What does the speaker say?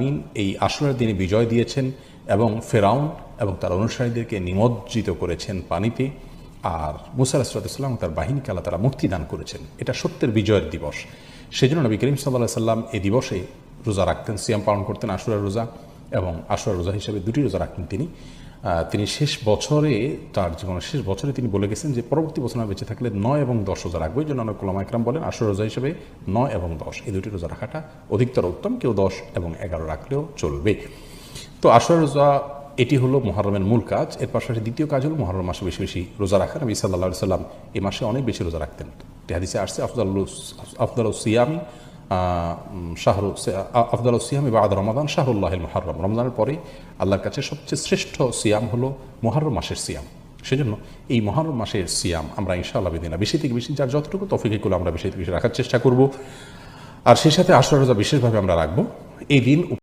আমিন এই আশুরার দিনে বিজয় দিয়েছেন এবং ফেরাউন এবং তার অনুসারীদেরকে নিমজ্জিত করেছেন পানিতে। আর মুসা আলাইহিসসালাম তার বাহিনীকে আল্লাহ তাআলা মুক্তি দান করেছেন। এটা সত্যের বিজয়ের দিবস। সেজন্য নবী করিম সাল্লাল্লাহু আলাইহি সাল্লাম এই দিবসে রোজা রাখতেন, সিয়াম পালন করতেন, আশুরার রোজা এবং আশুরার রোজা হিসেবে দুটি রোজা রাখতেন তিনি শেষ বছরে, তার জীবনের শেষ বছরে তিনি বলে গেছেন যে পরবর্তী বছর আমি বেঁচে থাকলে 9 এবং 10 রোজা রাখবো। এই জন্য অনেক উলামা ইকরাম বলেন আশুরা রোজা হিসেবে 9 এবং 10 এই দুটি রোজা রাখাটা অধিকতর উত্তম। কেউ 10 এবং 11 রাখলেও চলবে। তো আশুরা রোজা এটি হলো মুহররমের মূল কাজ। এর পাশাপাশি দ্বিতীয় কাজ হলো মুহররম মাসে বেশি বেশি রোজা রাখা। নবী সাল্লাল্লাহু আলাইহি সাল্লাম এই মাসে অনেক বেশি রোজা রাখতেন। হাদিসে আসছে আফদালুস সিয়ামি আফদালুস সিয়ামি বা'দা রমাদান শাহরুল্লাহিল মুহররম। রমজানের পরে আল্লাহর কাছে সবচেয়ে শ্রেষ্ঠ সিয়াম হলো মুহররম মাসের সিয়াম। সেজন্য এই মুহররম মাসের সিয়াম আমরা ইনশাআল্লাহ বিদিনা বেশি থেকে বেশি, যার যতটুকু তৌফিকুল আমরা বেশি থেকে বেশি রাখার চেষ্টা করব। আর সেই সাথে আশুরা রোজা বিশেষভাবে আমরা রাখবো। এই দিন